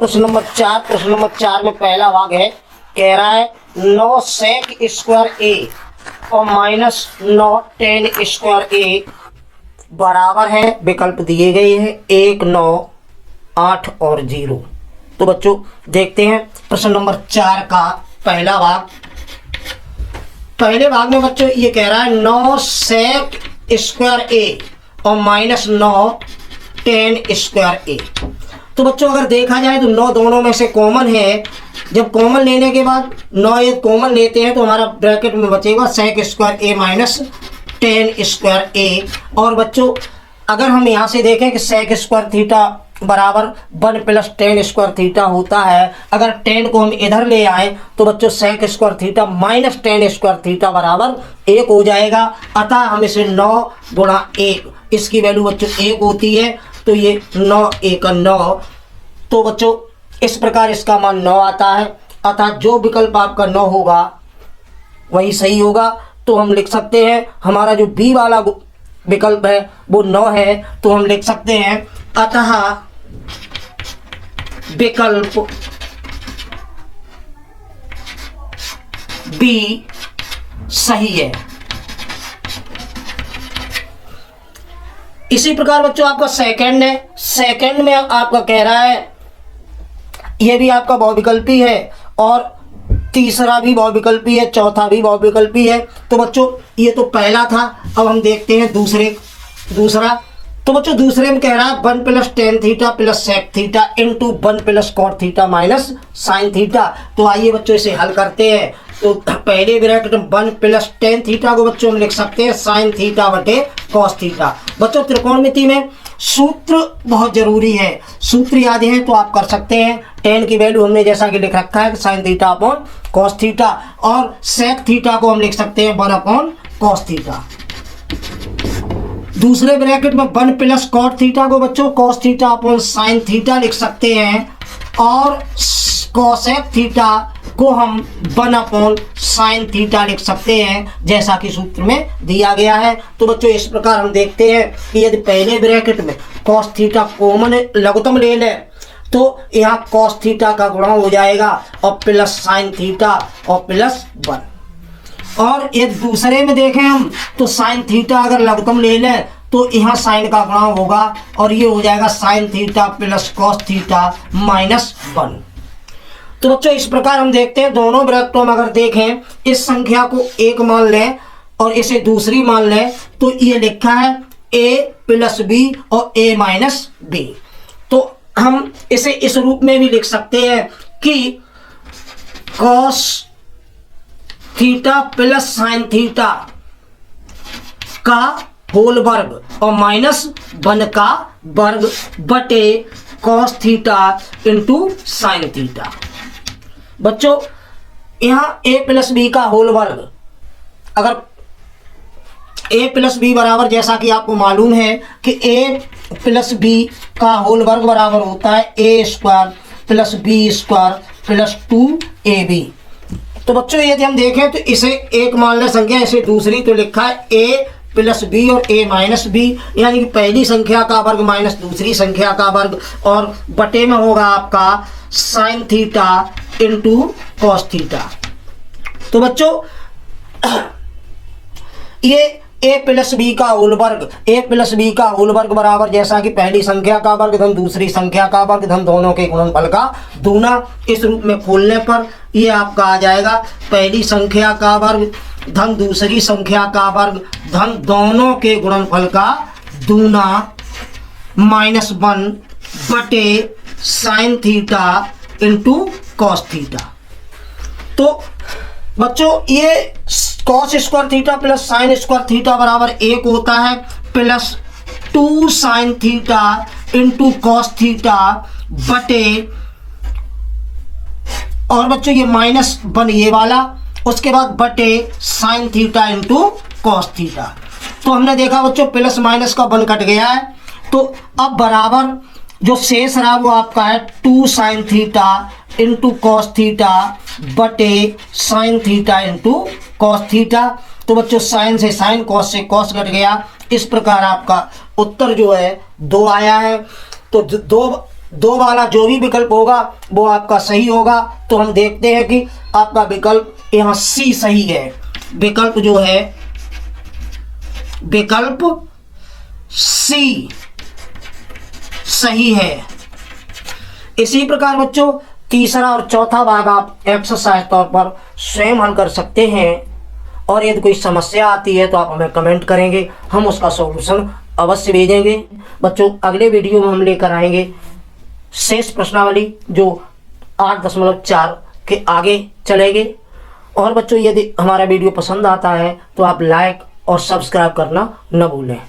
प्रश्न नंबर 4 में पहला भाग है, कह रहा है 9 सेक स्क्वायर ए और माइनस 9 टेन स्क्वायर ए बराबर है, विकल्प दिए गए हैं 1, 9, 8 और 0। तो बच्चों देखते हैं प्रश्न नंबर 4 का पहला भाग। पहले भाग में बच्चों ये कह रहा है 9 सेक स्क्वायर ए और माइनस 9 टेन स्क्वायर ए। तो बच्चों अगर देखा जाए तो 9 दोनों में से कॉमन है। जब कॉमन लेने के बाद 9 ये कॉमन लेते हैं तो हमारा ब्रैकेट में बचेगा सेक स्क्वायर ए माइनस टेन स्क्वायर ए। और बच्चों अगर हम यहाँ से देखें कि सेक स्क्वायर थीटा बराबर 1 प्लस टेन स्क्वायर थीटा होता है, अगर टेन को हम इधर ले आए तो बच्चों sec square theta minus tan square theta बराबर 1 हो जाएगा। अतः हम इसे 9 गुणा 1, इसकी वैल्यू बच्चों 1 होती है, तो ये 9 1 9। तो बच्चों इस प्रकार इसका मान 9 आता है। अतः जो विकल्प आपका 9 होगा वही सही होगा। तो हम लिख सकते हैं हमारा जो बी वाला विकल्प है वो 9 है। तो हम लिख सकते हैं अतः विकल्प बी सही है। इसी प्रकार बच्चों आपका सेकंड है। सेकंड में आपका कह रहा है यह भी आपका बहुविकल्पी है और तीसरा भी बहुविकल्पी है, चौथा भी बहुविकल्पी है। तो बच्चों ये तो पहला था। अब हम देखते हैं दूसरा। तो बच्चों दूसरे में कह रहा है 1 plus tan theta plus sec theta into 1 plus cot theta minus sine theta. तो आइए बच्चों इसे हल करते हैं। तो पहले ब्रैकेट में 1 प्लस टेन थीटा को बच्चों हम लिख सकते हैं साइन थीटा बटे कॉस थीटा। बच्चों त्रिकोणमिति में सूत्र बहुत जरूरी है, सूत्र याद है तो आप कर सकते हैं। टेन की वैल्यू हमने जैसा कि लिख रखा है sine theta upon cos theta, और सेक थीटा को हम लिख सकते हैं 1 अपॉन कॉस थीटा। दूसरे ब्रैकेट में 1 प्लस कॉट थीटा को बच्चों cos theta upon sine theta लिख सकते हैं, और कोसेक थीटा को हम 1 अपॉन साइन थीटा लिख सकते हैं जैसा कि सूत्र में दिया गया है। तो बच्चों इस प्रकार हम देखते हैं कि यदि पहले ब्रैकेट में कॉस थीटा कॉमन लघुत्तम ले लें तो यहाँ कॉस थीटा का गुणा हो जाएगा और प्लस साइन थीटा और प्लस 1। और यदि दूसरे में देखें हम तो साइन थीटा अगर लघुत्तम ले लें तो यहाँ साइन का गुणा होगा और ये हो जाएगा sine theta plus cos theta minus 1। तो बच्चों इस प्रकार हम देखते हैं दोनों ब्रैकेटों में अगर देखें इस संख्या को 1 मान लें और इसे दूसरी मान लें तो ये लिखा है a प्लस बी और a माइनस बी। तो हम इसे इस रूप में भी लिख सकते हैं कि cos theta plus sine theta का होल वर्ग और माइनस 1 का वर्ग बटे cos theta into sine theta. बच्चों यहाँ a प्लस बी का होल वर्ग, अगर a प्लस बी बराबर जैसा कि आपको मालूम है कि a प्लस बी का होल वर्ग बराबर होता है a square plus B square plus 2ab। तो बच्चों यदि हम देखें तो इसे एक मान लें संख्या, इसे दूसरी, तो लिखा है a प्लस बी और a माइनस बी, यानी कि पहली संख्या का वर्ग माइनस दूसरी संख्या का वर्ग, और बटे में होगा आपका sign theta into cos theta. तो बच्चों ये a प्लस बी का होल वर्ग, a प्लस बी का होल वर्ग बराबर जैसा कि पहली संख्या का वर्ग धन दूसरी संख्या का वर्ग धन दोनों के गुणनफल का दूना। इस रूप में खोलने पर ये आपका आ जाएगा पहली संख्या का वर्ग धन दूसरी संख्या का वर्ग धन दोनों के गुणनफल का दूना माइनस 1 बटे sine theta into cos theta. तो बच्चों ये cos square theta plus sine square theta बराबर 1 होता है, plus 2 sine theta into cos theta बटे, और बच्चों ये माइनस 1 ये वाला, उसके बाद बटे sine theta into cos theta. तो हमने देखा बच्चों प्लस माइनस का 1 कट गया है, तो अब बराबर जो शेष रहा वो आपका है 2 sine theta into cos theta बटे sine theta into cos theta. तो बच्चों साइन से साइन, कॉस से कॉस कट गया। इस प्रकार आपका उत्तर जो है 2 आया है। तो 2 दो वाला जो भी विकल्प होगा वो आपका सही होगा। तो हम देखते हैं कि आपका विकल्प यहाँ सी सही है। विकल्प जो है, विकल्प सी सही है। इसी प्रकार बच्चों तीसरा और चौथा भाग आप एक्सरसाइज तौर पर स्वयं हल कर सकते हैं। और यदि कोई समस्या आती है तो आप हमें कमेंट करेंगे, हम उसका सॉल्यूशन अवश्य भेजेंगे। बच्चों अगले वीडियो में हम लेकर आएंगे शेष प्रश्नावली जो 8.4 के आगे चलेंगे। और बच्चों यदि हमारा वीडियो पसंद आता है तो आप लाइक और सब्सक्राइब करना न भूलें।